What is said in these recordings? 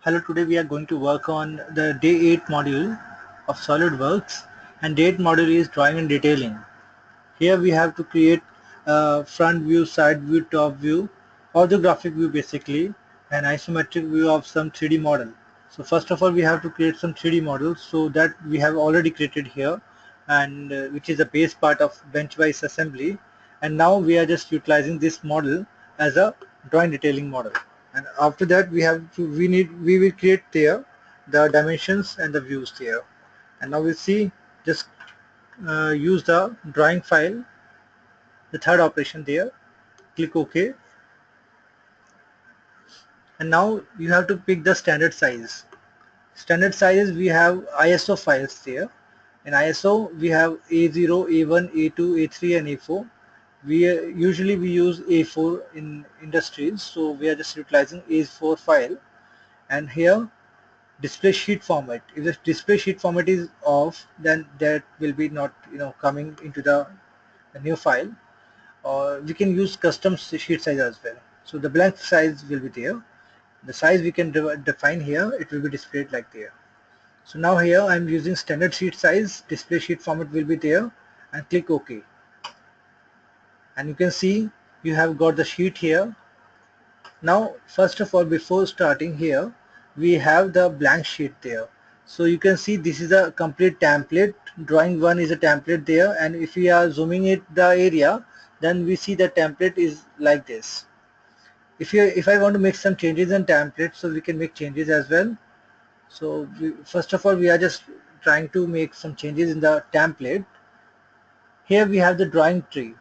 Hello, today we are going to work on the day 8 module of SolidWorks, and day 8 module is drawing and detailing. Here we have to create a front view, side view, top view, orthographic view basically, an isometric view of some 3D model. So first of all we have to create some 3D models, so that we have already created here, and which is the base part of bench wise assembly, and now we are just utilizing this model as a drawing detailing model. And after that we will create there the dimensions and the views there. And now we see, just use the drawing file, the third operation there, click OK, and now you have to pick the standard size. Standard sizes, we have ISO files there. In ISO we have A0, A1, A2, A3 and A4. Usually we use A4 in industries, so we are just utilizing A4 file. And here display sheet format, if the display sheet format is off, then that will be not coming into the new file. Or we can use custom sheet size as well. So the blank size will be there. The size we can define here, it will be displayed like there. So now here I am using standard sheet size, display sheet format will be there, and click OK. And you can see you have got the sheet here. Now first of all, before starting here, we have the blank sheet there. So you can see this is a complete template. Drawing 1 is a template there, and if we are zooming it the area, then we see the template is like this. If I want to make some changes in template, so we can make changes as well. So first of all we are just trying to make some changes in the template. Here we have the drawing tree,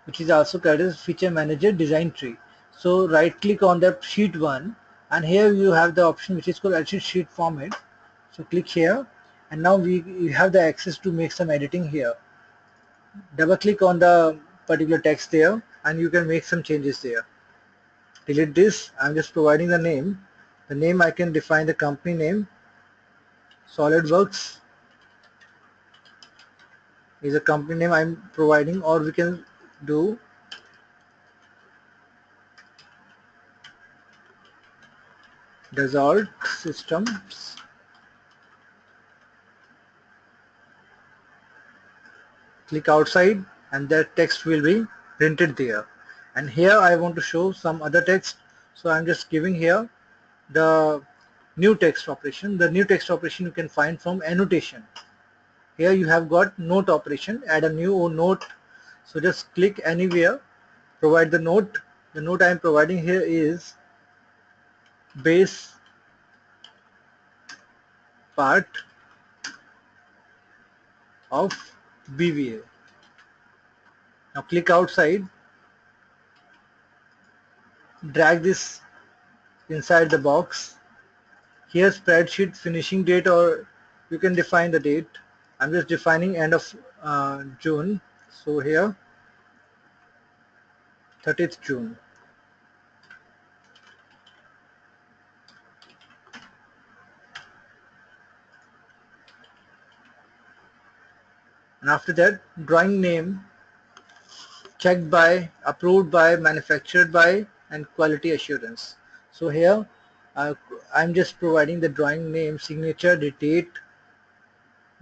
which is also called as feature manager design tree. So right click on the sheet 1, and here you have the option which is called edit sheet format. So click here, and now we have the access to make some editing here. Double click on the particular text there, and you can make some changes there. Delete this. I'm just providing the name. The name, I can define the company name. SolidWorks is a company name I'm providing, or we can do Dassault Systems. Click outside, and that text will be printed there. And here I want to show some other text, so I'm just giving here the new text operation. The new text operation you can find from annotation. Here you have got note operation, add a new note. So just click anywhere, provide the note. The note I am providing here is base part of BVA. Now click outside, drag this inside the box. Here spreadsheet finishing date, or you can define the date. I'm just defining end of June. So here 30th June. And after that, drawing name, checked by, approved by, manufactured by, and quality assurance. So here I'm just providing the drawing name, signature, the date,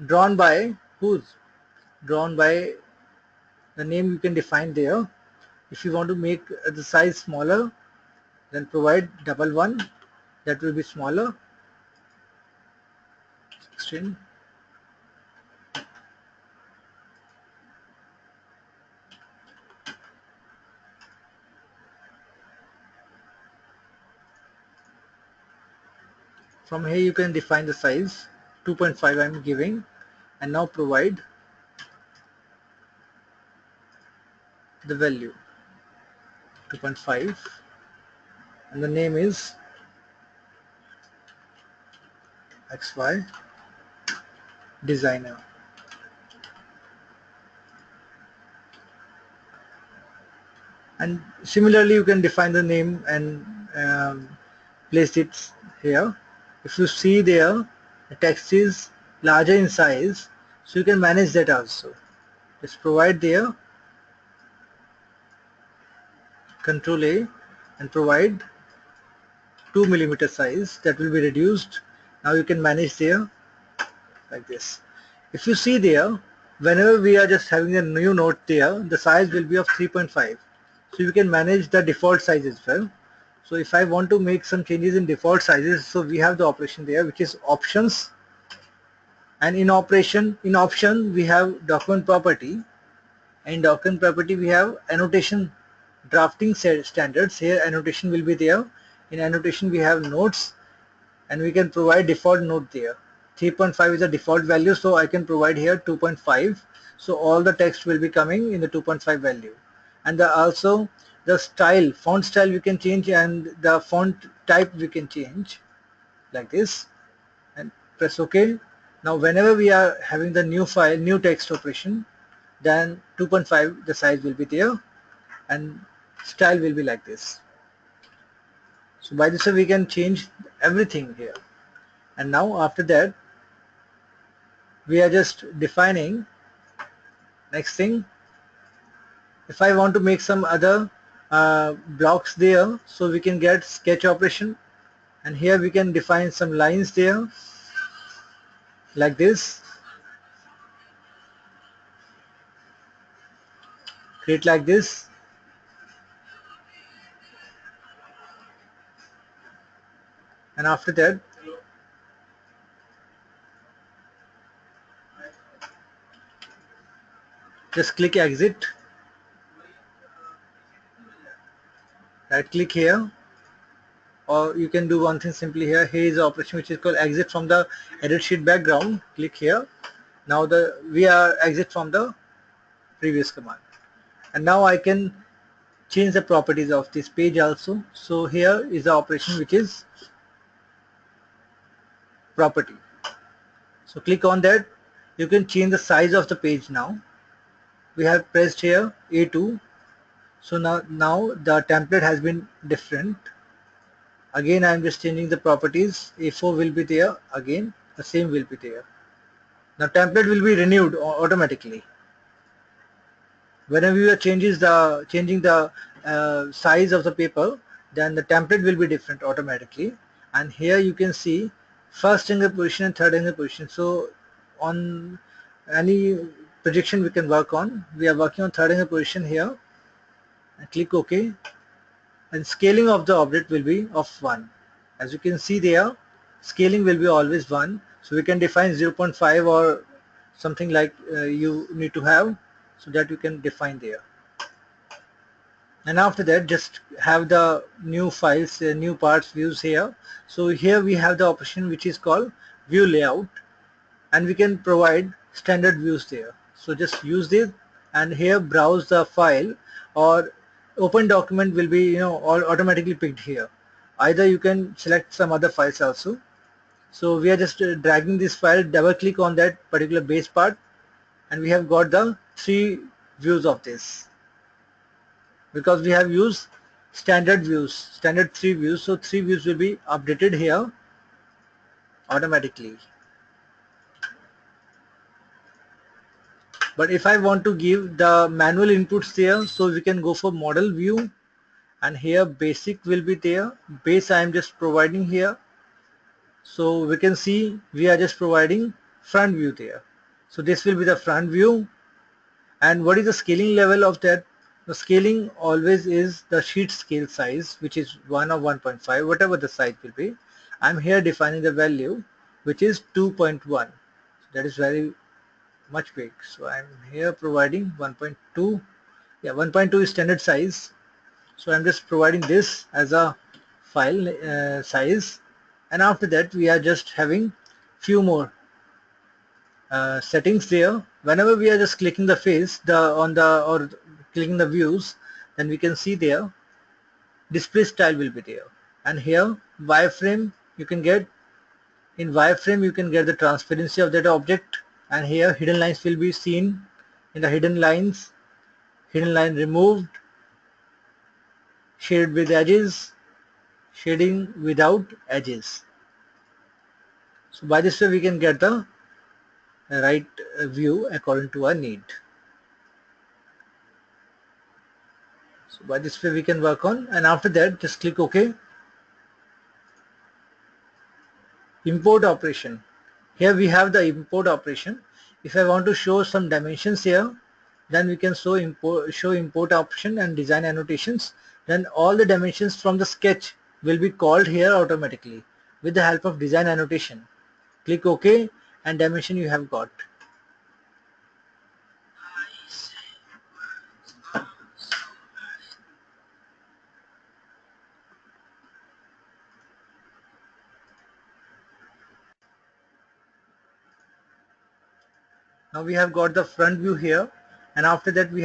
drawn by whose? Drawn by the name you can define there. If you want to make the size smaller, then provide double one, that will be smaller, 16. From here you can define the size, 2.5 I am giving, and now provide the value 2.5, and the name is XY designer. And similarly you can define the name and place it here. If you see there, the text is larger in size, so you can manage that also. Just provide there, Control A, and provide 2 millimeter size, that will be reduced. Now you can manage there like this. If you see there, whenever we are just having a new note there, the size will be of 3.5. So you can manage the default size as well. So if I want to make some changes in default sizes, so we have the operation there, which is options, and in option we have document property. In document property we have annotation drafting standards. Here annotation will be there. In annotation we have notes, and we can provide default note there. 3.5 is the default value, so I can provide here 2.5. So all the text will be coming in the 2.5 value. And also the style, font style we can change, and the font type we can change like this, and press OK. Now whenever we are having the new file, new text operation, then 2.5 the size will be there, and style will be like this. So by this way we can change everything here. And now after that we are just defining next thing. If I want to make some other blocks there, so we can get sketch operation, and here we can define some lines there like this, create like this, and after that just click exit, right click here, or you can do one thing simply here. Here is the operation which is called exit from the edit sheet background. Click here. Now we are exit from the previous command, and now I can change the properties of this page also. So here is the operation which is property. So click on that. You can change the size of the page now. We have pressed here A2. So now the template has been different. Again I am just changing the properties. A4 will be there. Again the same will be there. Now template will be renewed automatically. Whenever you are changing the size of the paper, then the template will be different automatically. And here you can see first angle position and third angle position. So on any projection we can work on. We are working on third angle position here, and click OK, and scaling of the object will be of 1. As you can see there, scaling will be always 1. So we can define 0.5 or something like you need to have, so that you can define there. And after that just have the new files, new parts views here. So here we have the option which is called view layout, and we can provide standard views there. So just use this, and here browse the file, or open document will be all automatically picked here. Either you can select some other files also. So we are just dragging this file, double click on that particular base part, and we have got the 3 views of this, because we have used standard 3 views. So 3 views will be updated here automatically. But if I want to give the manual inputs there, so we can go for model view, and here basic will be there. Base I am just providing here. So we can see we are just providing front view there. So this will be the front view. And what is the scaling level of that? The scaling always is the sheet scale size, which is 1 or 1.5, whatever the size will be. I'm here defining the value which is 2.1. That is very much big. So I'm here providing 1.2. Yeah, 1.2 is standard size. So I'm just providing this as a file size, and after that we are just having few more settings there. Whenever we are just clicking the face or clicking the views, then we can see there display style will be there, and here wireframe you can get. In wireframe you can get the transparency of that object, and here hidden lines will be seen. In the hidden lines, hidden line removed, shaded with edges, shading without edges. So by this way we can get the right view according to our need. So by this way we can work on, and after that just click OK. Import operation. Here we have the import operation. If I want to show some dimensions here, then we can show import option and design annotations. Then all the dimensions from the sketch will be called here automatically with the help of design annotation. Click OK and dimension you have got. Now we have got the front view here, and after that we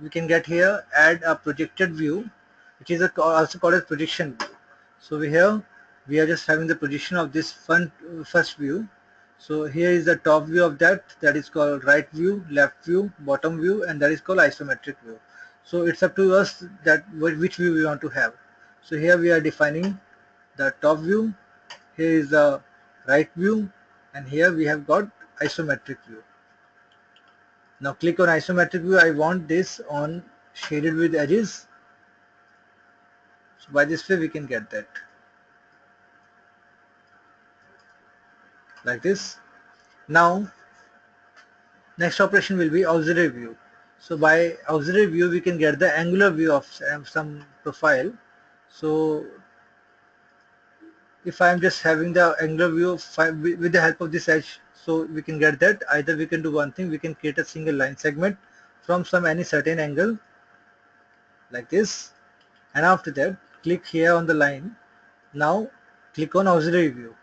can get here add a projected view, which is also called as projection view. So we are just having the projection of this first view. So here is the top view of that is called right view, left view, bottom view, and that is called isometric view. So it's up to us that which view we want to have. So here we are defining the top view, here is the right view, and here we have got isometric view. Now click on isometric view. I want this on shaded with edges. So by this way we can get that like this. Now next operation will be auxiliary view. So by auxiliary view we can get the angular view of some profile. So if I am just having the angular view with the help of this edge, so we can get that. Either we can do one thing, we can create a single line segment from any certain angle like this, and after that click here on the line. Now click on auxiliary view.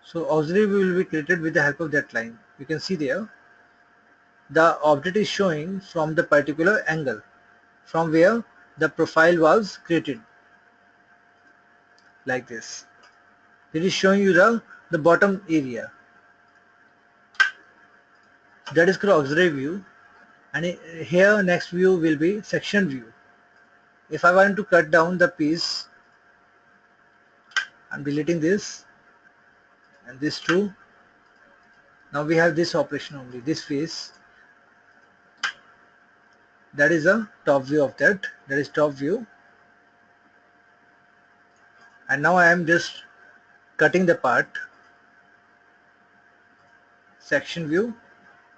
So auxiliary view will be created with the help of that line. You can see there the object is showing from the particular angle from where the profile was created like this. It is showing you the bottom area. That is called auxiliary view, and here next view will be section view. If I want to cut down the piece, I'm deleting this and this too. Now we have this operation only, this face. That is a top view of that is top view, and now I am just cutting the part. Section view.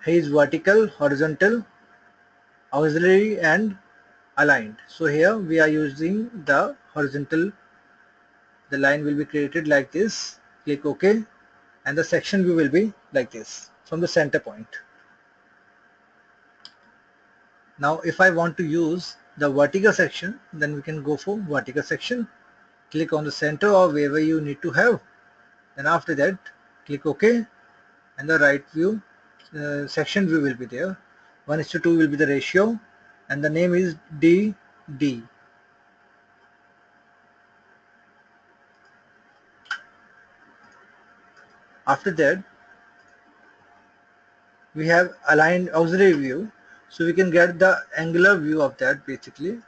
Here is vertical, horizontal, auxiliary and aligned. So here we are using the horizontal. The line will be created like this. Click OK, and the section view will be like this from the center point. Now if I want to use the vertical section, then we can go for vertical section. Click on the center or wherever you need to have, and after that click OK, and the right view section view will be there. 1:2 will be the ratio, and the name is DD. After that we have aligned auxiliary view, so we can get the angular view of that basically.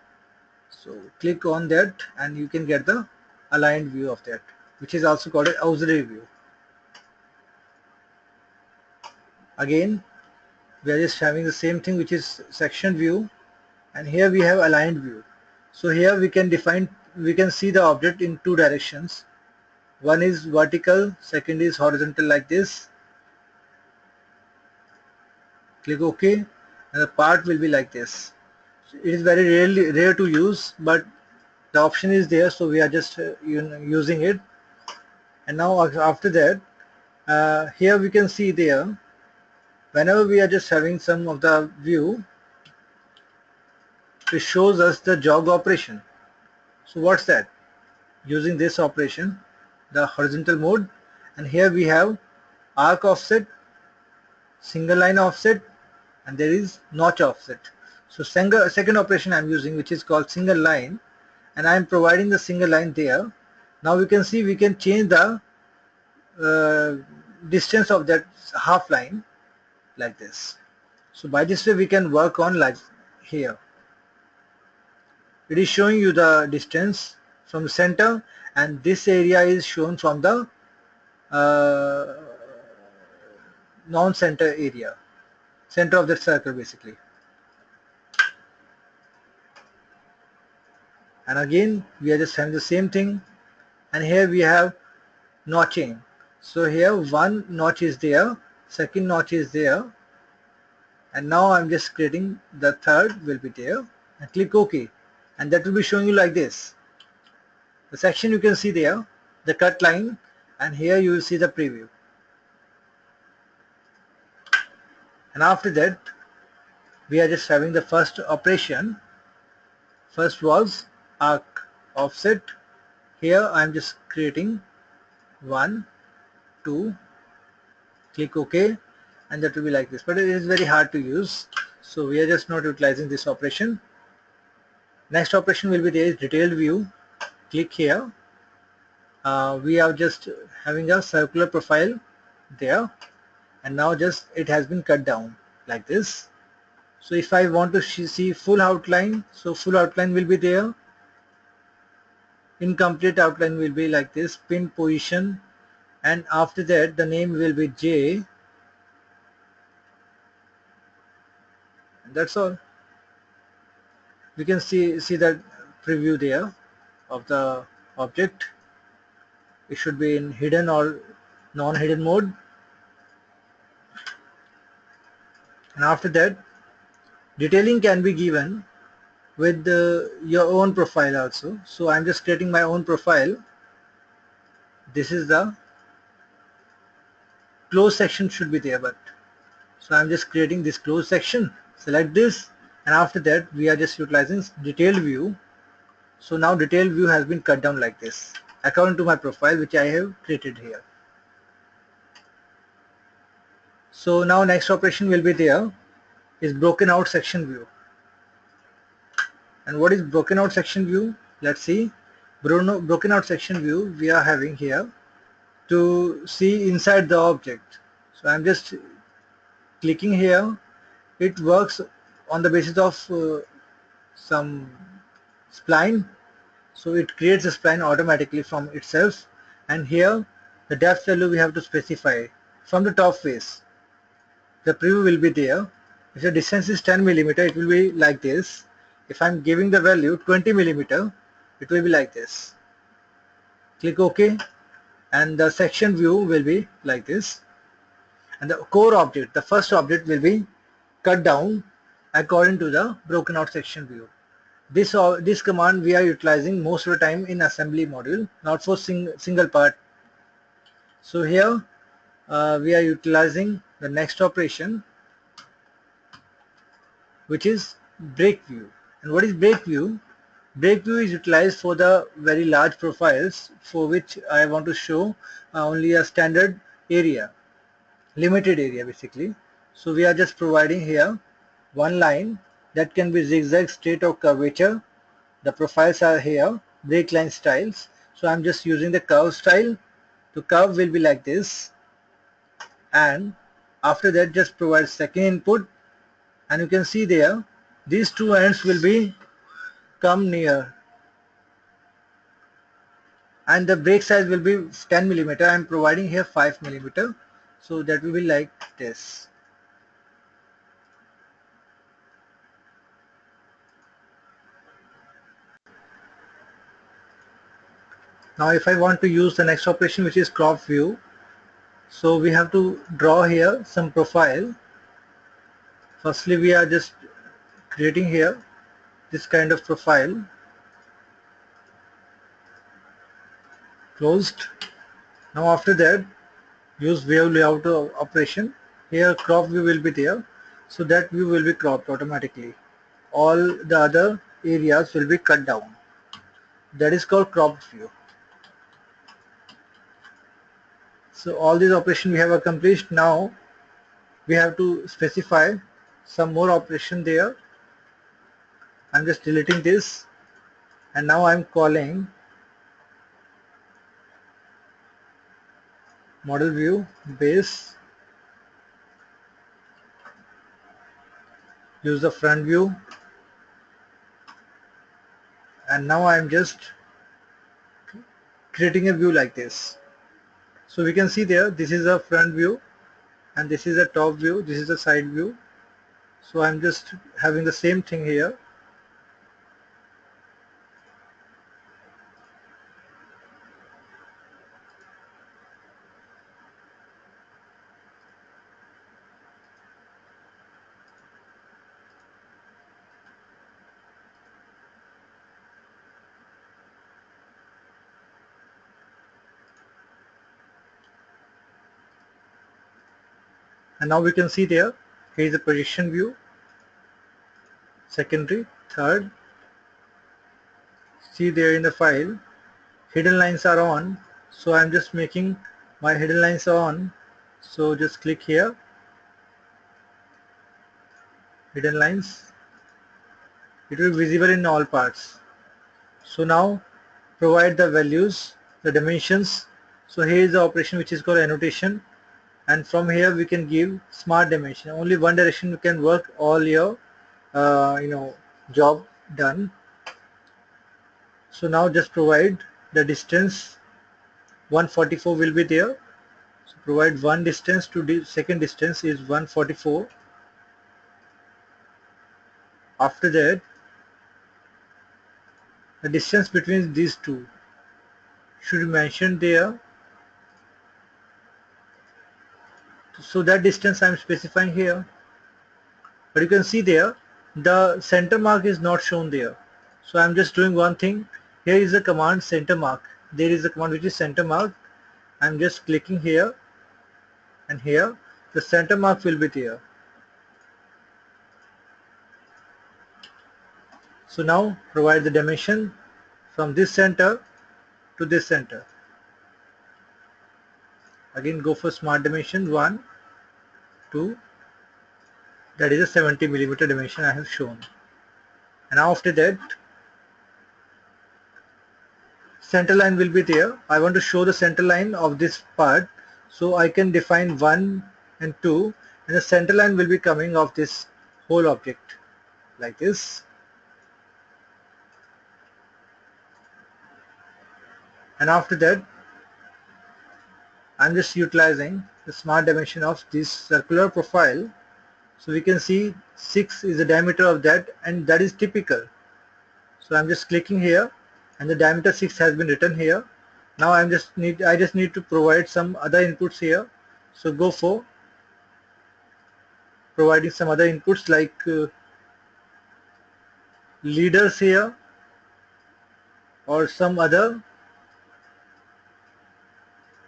So click on that and you can get the aligned view of that, which is also called an auxiliary view. Again we are just having the same thing, which is section view, and here we have aligned view. So here we can see the object in two directions. One is vertical, second is horizontal like this. Click OK, and the part will be like this. It is very rare to use, but the option is there, so we are just using it. And now after that, here we can see there, whenever we are just having some of the view, it shows us the jog operation. So what's that? Using this operation, the horizontal mode, and here we have arc offset, single line offset, and there is notch offset. So second operation I'm using, which is called single line, and I'm providing the single line there. Now we can see we can change the distance of that half line like this. So by this way we can work on like here. It is showing you the distance from the center, and this area is shown from the non-center area, center of the circle basically. and again we are just having the same thing, and here we have notching. So here one notch is there, second notch is there, and now I'm just creating the third will be there, and click OK, and that will be showing you like this. The section you can see there, the cut line, and here you will see the preview. And after that we are just having the first operation. First was arc offset. Here I am just creating 1, 2, click OK, and that will be like this, but it is very hard to use, so we are just not utilizing this operation. Next operation will be there is detailed view. Click here. We are just having a circular profile there, and now just it has been cut down like this. So if I want to see full outline, so full outline will be there. Incomplete outline will be like this, pin position, and after that the name will be J, and that's all. We can see that preview there of the object. It should be in hidden or non-hidden mode, and after that detailing can be given with your own profile also. So I'm just creating my own profile. This is the closed section should be there, but so I'm just creating this closed section. Select this, and after that we are just utilizing detailed view. So now detailed view has been cut down like this according to my profile which I have created here. So now next operation will be there is broken out section view. And what is broken out section view? Let's see. Broken out section view we are having here to see inside the object. So I'm just clicking here. It works on the basis of some spline. So it creates a spline automatically from itself, and here the depth value we have to specify from the top face. The preview will be there. If the distance is 10 millimeter, it will be like this. If I'm giving the value 20 millimeter, it will be like this. Click OK, and the section view will be like this. And the core object, the first object, will be cut down according to the broken out section view. This command we are utilizing most of the time in assembly module, not for single part. So here we are utilizing the next operation, which is break view. And what is break view? Break view is utilized for the very large profiles for which I want to show only a standard area, limited area basically. So we are just providing here one line that can be zigzag, straight, or curvature. The profiles are here, break line styles. So I'm just using the curve style. The curve will be like this, and after that just provide second input, and you can see there these two ends will be come near, and the break size will be 10 millimeter. I'm providing here 5 millimeter, so that will be like this. Now if I want to use the next operation, which is crop view, so we have to draw here some profile. Firstly we are just creating here this kind of profile, closed. Now after that use wave layout operation. Here crop view will be there, so that view will be cropped automatically. All the other areas will be cut down. That is called cropped view. So all these operations we have accomplished. Now we have to specify some more operation there. I'm just deleting this, and now I'm calling model view base, use the front view, and now I'm just creating a view like this. So we can see there this is a front view, and this is a top view, this is a side view. So I'm just having the same thing here. And now we can see there, here is a projection view, secondary, third. See there in the file, hidden lines are on, so I'm just making my hidden lines on. So just click here, hidden lines, it will be visible in all parts. So now provide the values, the dimensions. So here is the operation which is called annotation, and from here we can give smart dimension. Only one direction you can work all your job done. So now just provide the distance, 144 will be there. So provide one distance to the second distance is 144. After that, the distance between these two should be mentioned there. So that distance I am specifying here. But you can see there, the center mark is not shown there. So I am just doing one thing. Here is the command center mark. There is a command which is center mark. I am just clicking here, and here the center mark will be there. So now provide the dimension from this center to this center. Again go for smart dimension 1, 2, that is a 70 millimeter dimension I have shown. And now after that, center line will be there. I want to show the center line of this part, so I can define 1 and 2, and the center line will be coming of this whole object like this. And after that, I'm just utilizing the smart dimension of this circular profile. So we can see 6 is the diameter of that, and that is typical. So I'm just clicking here, and the diameter 6 has been written here. Now I just need to provide some other inputs here. So go for providing some other inputs like leaders here, or some other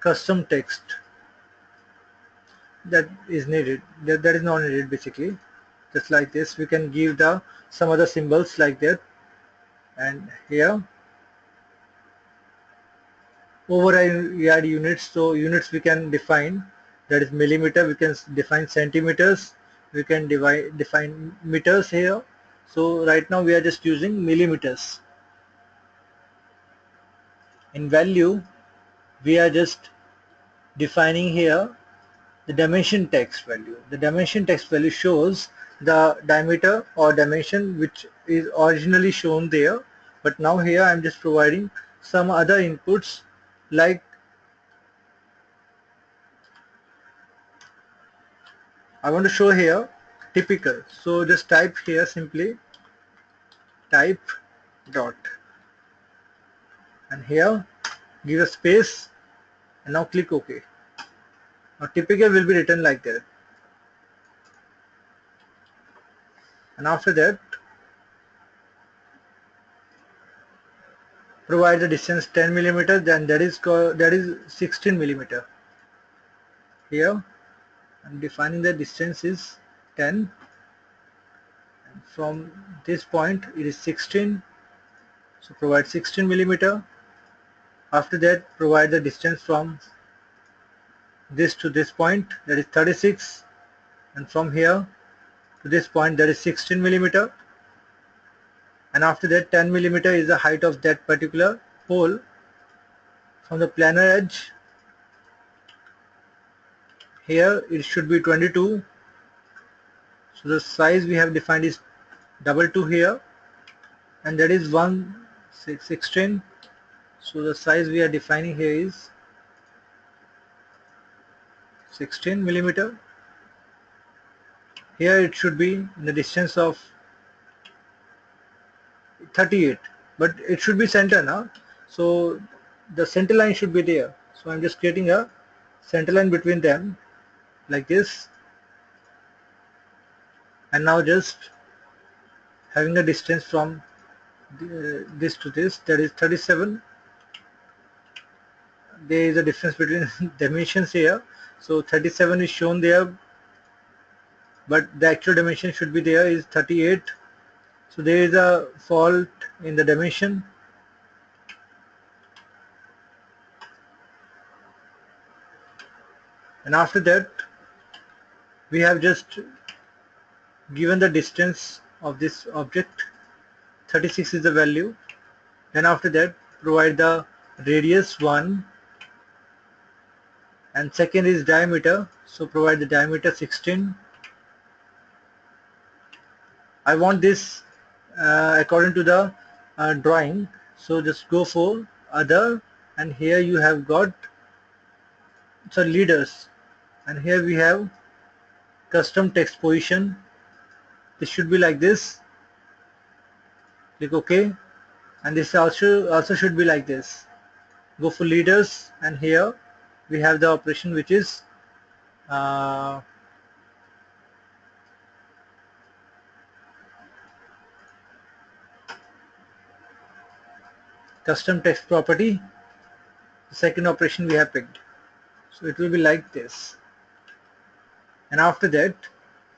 custom text that is needed, that is not needed basically. Just like this, we can give the some other symbols like that. And here override units, so units we can define, that is millimeter, we can define centimeters, we can define meters here. So right now we are just using millimeters. In value, we are just defining here the dimension text value. The dimension text value shows the diameter or dimension which is originally shown there, but now here I am just providing some other inputs like I want to show here typical. So just type here simply type dot, and here give a space, and now click OK. Now typical will be written like that. And after that, provide the distance 10 millimeter, then that is 16 millimeter. Here I'm defining the distance is 10, and from this point it is 16, so provide 16 millimeter. After that, provide the distance from this to this point, that is 36, and from here to this point, that is 16 millimeter. And after that, 10 millimeter is the height of that particular pole from the planar edge. Here it should be 22, so the size we have defined is 22 here, and that is 16. So the size we are defining here is 16 millimeter. Here it should be in the distance of 38, but it should be center now, so the center line should be there. So I'm just creating a center line between them like this, and now just having a distance from this to this, that is 37. There is a difference between dimensions here, so 37 is shown there but the actual dimension should be there is 38. So there is a fault in the dimension. And after that, we have just given the distance of this object. 36 is the value. Then after that, provide the radius 1, and second is diameter, so provide the diameter 16. I want this according to the drawing, so just go for other, and here you have got leaders, and here we have custom text position. This should be like this. Click OK, and this also should be like this. Go for leaders, and here we have the operation which is custom text property. The second operation we have picked, so it will be like this. And after that,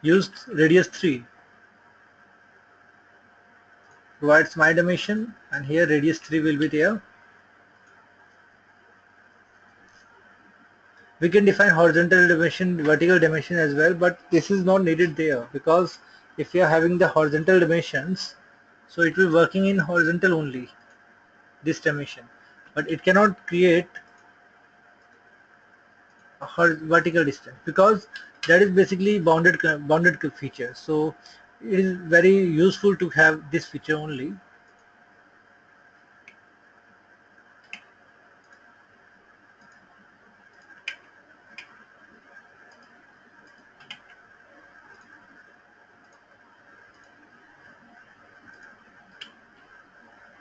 use radius 3, provides my dimension, and here radius 3 will be there. We can define horizontal dimension, vertical dimension as well, but this is not needed there, because if you are having the horizontal dimensions, so it will working in horizontal only, this dimension, but it cannot create a vertical distance, because that is basically bounded feature. So it is very useful to have this feature only.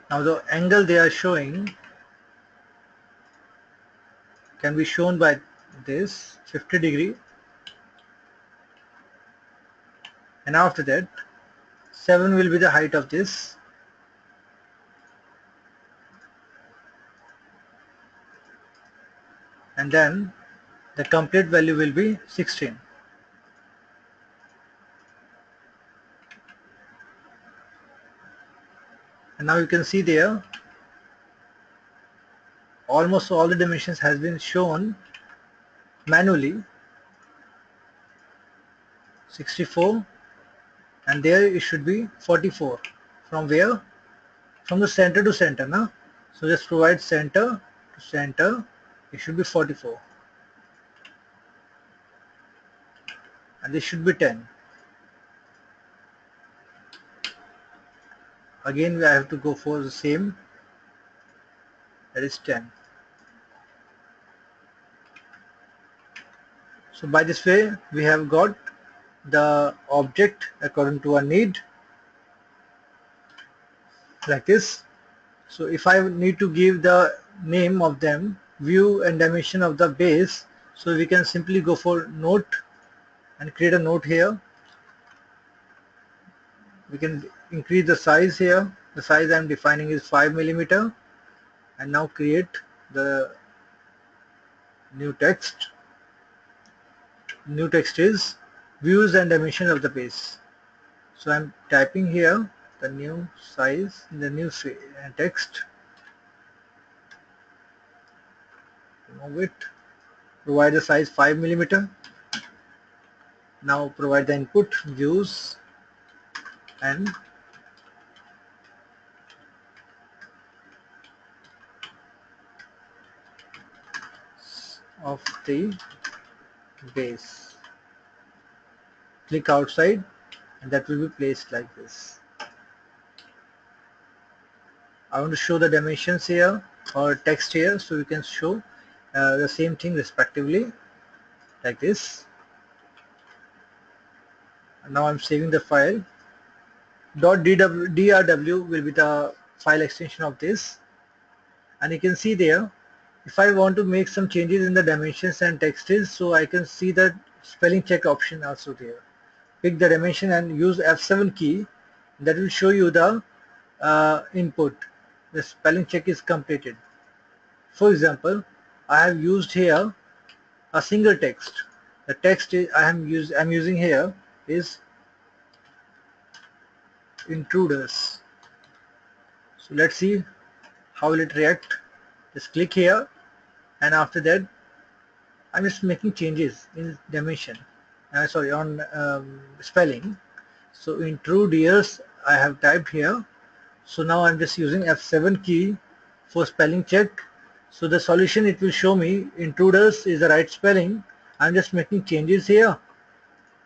Now the angle they are showing can be shown by this 50 degree, and after that 7 will be the height of this, and then the complete value will be 16. And now you can see there almost all the dimensions has been shown manually. 64, and there it should be 44. From where? From the center to center, na? So just provide center to center, it should be 44, and this should be 10. Again I have to go for the same, that is 10. So by this way we have got the object according to our need, like this. So if I need to give the name of them, view and dimension of the base, so we can simply go for note and create a note here. We can increase the size here. The size I am defining is 5 millimeter, and now create the new text. New text is views and dimension of the base. So I am typing here the new size, the new text. Remove it. Provide the size 5 millimeter. Now provide the input views and of the base. Click outside, and that will be placed like this. I want to show the dimensions here or text here, so we can show the same thing respectively, like this. And now I'm saving the file. .drw will be the file extension of this, and you can see there, if I want to make some changes in the dimensions and texts, so I can see the spelling check option also there. Pick the dimension and use F7 key, that will show you the input. The spelling check is completed. For example, I have used here a single text. The text I'm using here is intruders. So let's see how will it react. Just click here, and after that I'm just making changes in dimension, sorry, on spelling. So intruders I have typed here. So now I'm just using F7 key for spelling check. So the solution, it will show me intruders is the right spelling. I'm just making changes here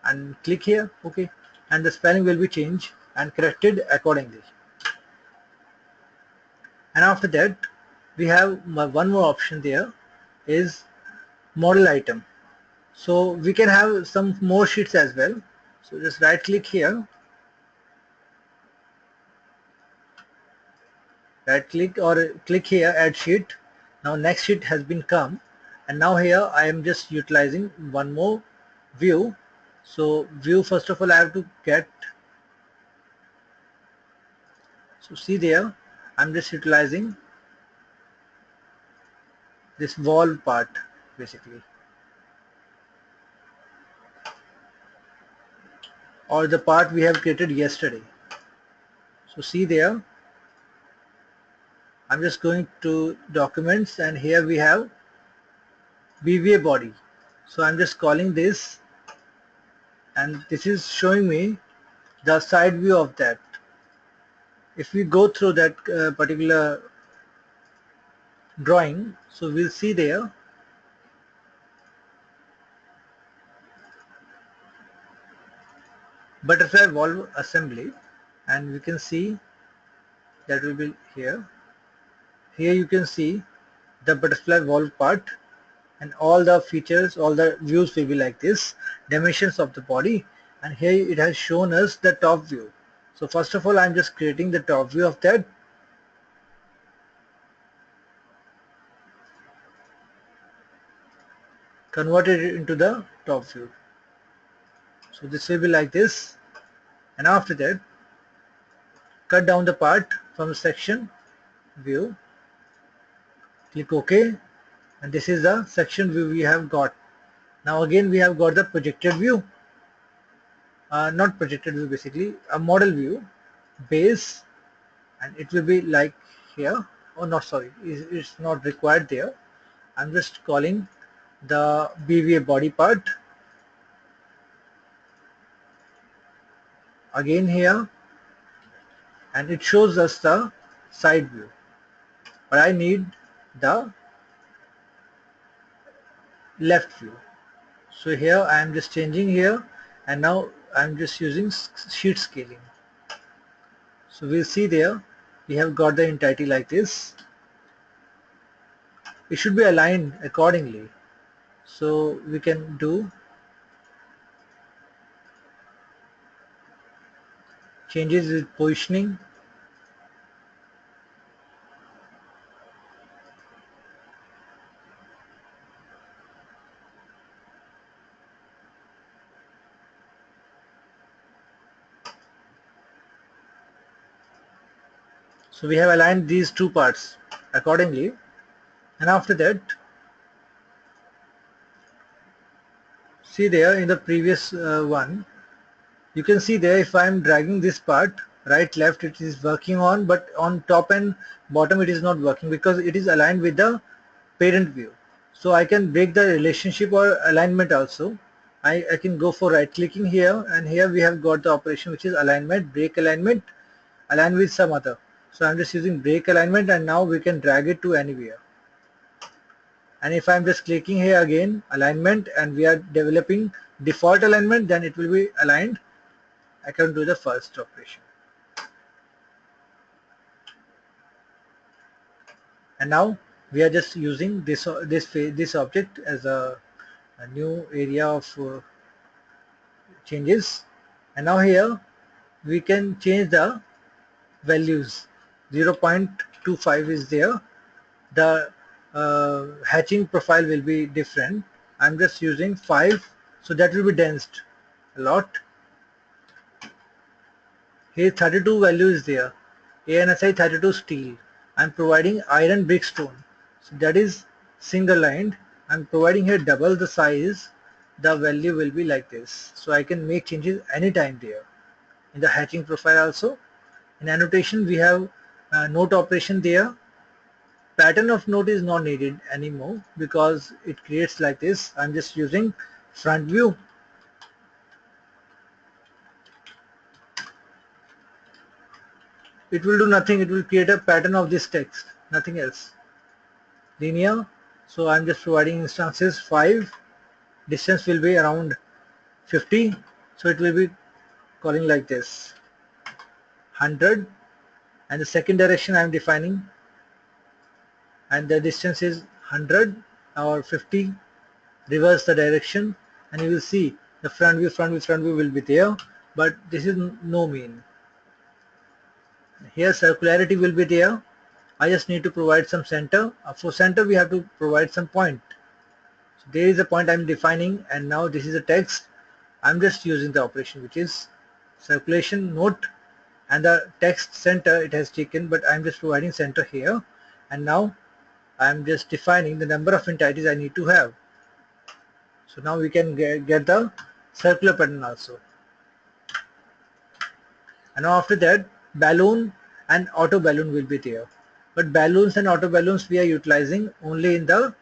and click here, okay, and the spelling will be changed and corrected accordingly. And after that we have one more option there, is model item. So we can have some more sheets as well. So just right click here, right click or click here, add sheet. Now next sheet has been come, and now here I am just utilizing one more view. So view, first of all I have to get, so see there I'm just utilizing this wall part basically, or the part we have created yesterday. So see there, I'm just going to documents, and here we have BVA body. So I'm just calling this, and this is showing me the side view of that. If we go through that particular drawing, so we'll see there butterfly valve assembly, and we can see that will be here. Here you can see the butterfly valve part, and all the features, all the views will be like this, dimensions of the body, and here it has shown us the top view. So first of all I'm just creating the top view of that. Converted it into the top view. So this will be like this, and after that cut down the part from the section view, click OK, and this is the section view we have got. Now again we have got the projected view, not projected view, basically a model view, base, and it will be like here. Oh not, sorry, it's not required there. I'm just calling the BVA body part again here, and it shows us the side view, but I need the left view. So here I am just changing here, and now I'm just using sheet scaling. So we'll see there we have got the entirety like this. It should be aligned accordingly, so we can do changes with positioning. So we have aligned these two parts accordingly, and after that see there in the previous one, you can see there if I am dragging this part right left, it is working on, but on top and bottom it is not working because it is aligned with the parent view. So I can break the relationship or alignment also. I can go for right clicking here, and here we have got the operation which is alignment, break alignment, align with some other. So I'm just using break alignment, and now we can drag it to anywhere. And if I'm just clicking here again, alignment, and we are developing default alignment, then it will be aligned. I can do the first operation. And now we are just using this object as a new area of changes. And now here we can change the values. 0.25 is there. The hatching profile will be different. I'm just using 5, so that will be densed a lot. Here 32 value is there. ANSI 32 steel. I'm providing iron brick stone. So that is single lined. I'm providing here double the size. the value will be like this. So I can make changes anytime there. In the hatching profile also, in annotation we have note operation there. Pattern of note is not needed anymore because it creates like this. I'm just using front view. It will do nothing. It will create a pattern of this text, nothing else. Linear. So I'm just providing instances 5. Distance will be around 50. So it will be calling like this 100, and the second direction I'm defining, and the distance is 100 or 50. Reverse the direction and you will see the front view will be there, but this is no mean. Here circularity will be there. I just need to provide some center. For center we have to provide some point. So there is a point I'm defining, and now this is a text. I'm just using the operation which is circulation note, and the text center it has taken, but I'm just providing center here, and now I'm just defining the number of entities I need to have. So now we can get the circular pattern also. And now after that, balloon and auto balloon will be there. But balloons and auto balloons we are utilizing only in the